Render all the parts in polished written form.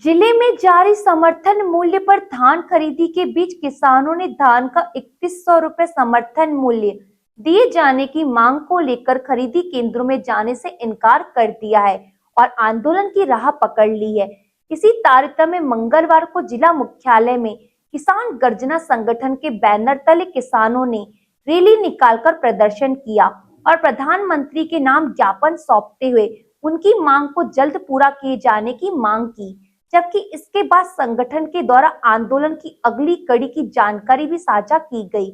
जिले में जारी समर्थन मूल्य पर धान खरीदी के बीच किसानों ने धान का 3100 रुपए समर्थन मूल्य दिए जाने की मांग को लेकर खरीदी केंद्रों में जाने से इनकार कर दिया है और आंदोलन की राह पकड़ ली है। इसी तारतम्य में मंगलवार को जिला मुख्यालय में किसान गर्जना संगठन के बैनर तले किसानों ने रैली निकालकर प्रदर्शन किया और प्रधानमंत्री के नाम ज्ञापन सौंपते हुए उनकी मांग को जल्द पूरा किए जाने की मांग की। जबकि इसके बाद संगठन के द्वारा आंदोलन की अगली कड़ी की जानकारी भी साझा की गई।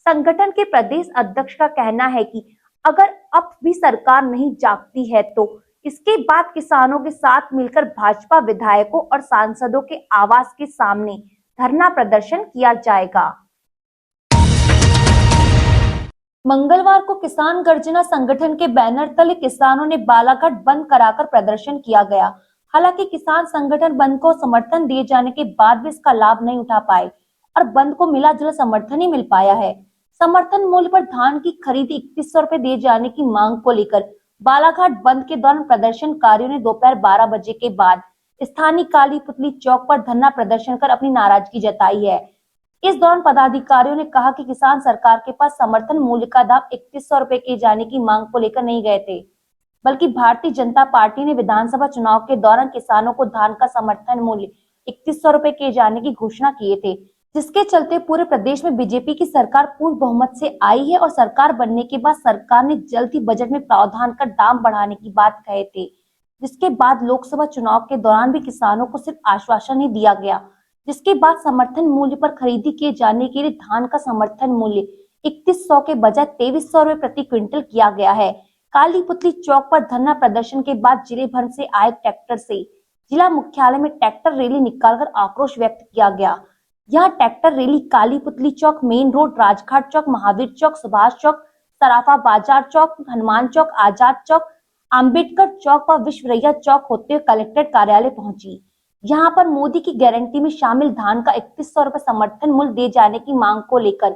संगठन के प्रदेश अध्यक्ष का कहना है कि अगर अब भी सरकार नहीं जागती है तो इसके बाद किसानों के साथ मिलकर भाजपा विधायकों और सांसदों के आवास के सामने धरना प्रदर्शन किया जाएगा। मंगलवार को किसान गर्जना संगठन के बैनर तले किसानों ने बालाघाट बंद कराकर प्रदर्शन किया गया। हालांकि किसान संगठन बंद को समर्थन दिए जाने के बाद भी इसका लाभ नहीं उठा पाए और बंद को मिला जुला समर्थन ही मिल पाया है। समर्थन मूल्य पर धान की खरीदी 3100 रुपए दिए जाने की मांग को लेकर बालाघाट बंद के दौरान प्रदर्शनकारियों ने दोपहर 12 बजे के बाद स्थानीय काली पुतली चौक पर धरना प्रदर्शन कर अपनी नाराजगी जताई है। इस दौरान पदाधिकारियों ने कहा कि किसान सरकार के पास समर्थन मूल्य का दाम 3100 रुपए किए जाने की मांग को लेकर नहीं गए थे, बल्कि भारतीय जनता पार्टी ने विधानसभा चुनाव के दौरान किसानों को धान का समर्थन मूल्य 3100 रुपए किए जाने की घोषणा किए थे, जिसके चलते पूरे प्रदेश में बीजेपी की सरकार पूर्ण बहुमत से आई है और सरकार बनने के बाद सरकार ने जल्द ही बजट में प्रावधान का दाम बढ़ाने की बात कहे थे, जिसके बाद लोकसभा चुनाव के दौरान भी किसानों को सिर्फ आश्वासन ही दिया गया, जिसके बाद समर्थन मूल्य पर खरीदी किए जाने के लिए धान का समर्थन मूल्य 3100 के बजाय 2300 रुपए प्रति क्विंटल किया गया है। काली पुतली चौक पर धरना प्रदर्शन के बाद जिले भर से आए ट्रैक्टर से जिला मुख्यालय में ट्रैक्टर रैली निकालकर आक्रोश व्यक्त किया गया। यह ट्रैक्टर रैली काली पुतली चौक, मेन रोड, राजघाट चौक, महावीर चौक, सुभाष चौक, सराफा बाजार चौक, हनुमान चौक, आजाद चौक, अंबेडकर चौक व विश्वरैया चौक होते हुए कलेक्ट्रेट कार्यालय पहुंची। यहाँ पर मोदी की गारंटी में शामिल धान का 3100 रुपए समर्थन मूल्य दिए जाने की मांग को लेकर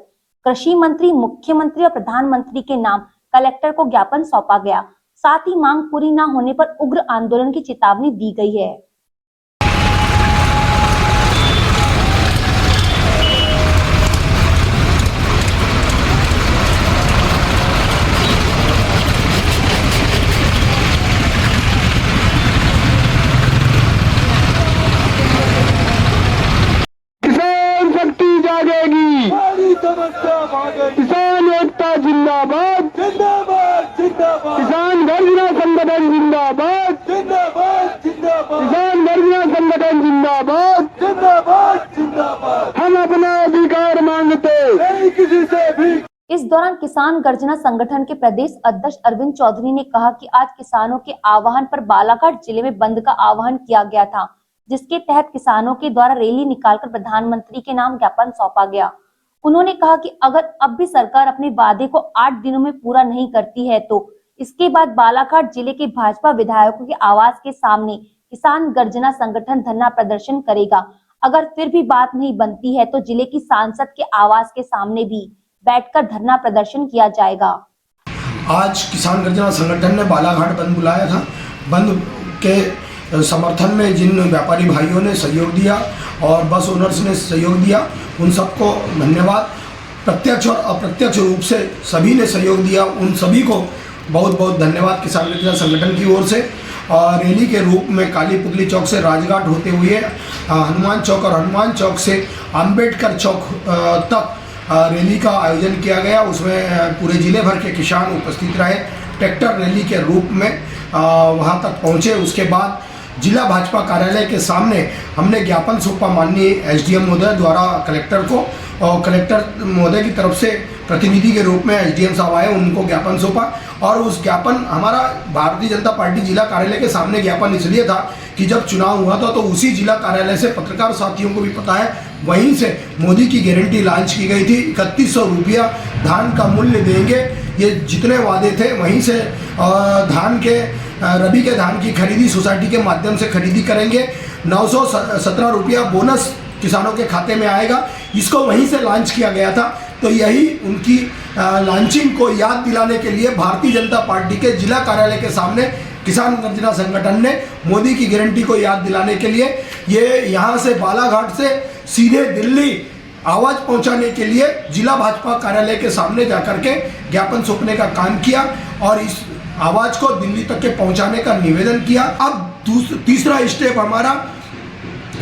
कृषि मंत्री, मुख्यमंत्री और प्रधानमंत्री के नाम कलेक्टर को ज्ञापन सौंपा गया। साथ ही मांग पूरी न होने पर उग्र आंदोलन की चेतावनी दी गई है। किसान शक्ति जागेगी, किसान एकता जिंदाबाद, किसान गर्जना संगठन जिंदाबाद, किसान गर्जना संगठन जिंदाबाद, हम अपना अधिकार मांगते नहीं किसी से भी। इस दौरान किसान गर्जना संगठन के प्रदेश अध्यक्ष अरविंद चौधरी ने कहा कि आज किसानों के आह्वान पर बालाघाट जिले में बंद का आह्वान किया गया था, जिसके तहत किसानों के द्वारा रैली निकालकर प्रधानमंत्री के नाम ज्ञापन सौंपा गया। उन्होंने कहा कि अगर अब भी सरकार अपने वादे को 8 दिनों में पूरा नहीं करती है तो इसके बाद बालाघाट जिले के भाजपा विधायकों के आवास के सामने किसान गर्जना संगठन धरना प्रदर्शन करेगा। अगर फिर भी बात नहीं बनती है तो जिले की सांसद के आवास के सामने भी बैठकर धरना प्रदर्शन किया जाएगा। आज किसान गर्जना संगठन ने बालाघाट बंद बुलाया था। बंद के समर्थन में जिन व्यापारी भाइयों ने सहयोग दिया और बस ओनर्स ने सहयोग दिया, उन सबको धन्यवाद। प्रत्यक्ष और अप्रत्यक्ष रूप से सभी ने सहयोग दिया, उन सभी को बहुत बहुत धन्यवाद किसान गर्जना संगठन की ओर से। और रैली के रूप में काली पुतली चौक से राजघाट होते हुए हनुमान चौक और हनुमान चौक से अंबेडकर चौक तक रैली का आयोजन किया गया। उसमें पूरे जिले भर के किसान उपस्थित रहे। ट्रैक्टर रैली के रूप में वहां तक पहुंचे। उसके बाद जिला भाजपा कार्यालय के सामने हमने ज्ञापन सौंपा माननीय एसडीएम महोदय द्वारा कलेक्टर को, और कलेक्टर महोदय की तरफ से प्रतिनिधि के रूप में एसडीएम साहब आए, उनको ज्ञापन सौंपा। और उस ज्ञापन हमारा भारतीय जनता पार्टी जिला कार्यालय के सामने ज्ञापन इसलिए था कि जब चुनाव हुआ था तो उसी जिला कार्यालय से पत्रकार साथियों को भी पता है, वहीं से मोदी की गारंटी लॉन्च की गई थी। 3100 रुपया धान का मूल्य देंगे, ये जितने वादे थे वहीं से धान के रबी के धान की खरीदी सोसाइटी के माध्यम से खरीदी करेंगे। 917 रुपया बोनस किसानों के खाते में आएगा, इसको वहीं से लॉन्च किया गया था। तो यही उनकी लॉन्चिंग को याद दिलाने के लिए भारतीय जनता पार्टी के जिला कार्यालय के सामने किसान गर्जना संगठन ने मोदी की गारंटी को याद दिलाने के लिए ये यहाँ से बालाघाट से सीधे दिल्ली आवाज पहुंचाने के लिए जिला भाजपा कार्यालय के सामने जाकर के ज्ञापन सौंपने का काम किया और इस आवाज को दिल्ली तक के पहुंचाने का निवेदन किया। अब तीसरा स्टेप हमारा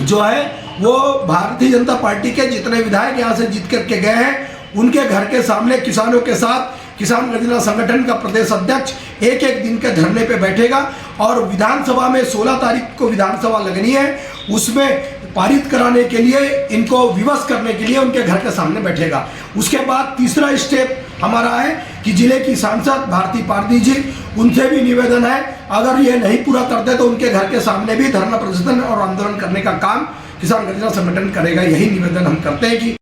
जो है वो भारतीय जनता पार्टी के जितने विधायक यहाँ से जीत करके गए हैं उनके घर के सामने किसानों के साथ किसान गर्जना संगठन का प्रदेश अध्यक्ष एक एक दिन के धरने पे बैठेगा और विधानसभा में 16 तारीख को विधानसभा लगनी है, उसमें पारित कराने के लिए इनको विवश करने के लिए उनके घर के सामने बैठेगा। उसके बाद तीसरा स्टेप हमारा है कि जिले की सांसद भारती पारदी जी, उनसे भी निवेदन है अगर ये नहीं पूरा करते तो उनके घर के सामने भी धरना प्रदर्शन और आंदोलन करने का काम किसान गर्जना संगठन करेगा। यही निवेदन हम करते हैं कि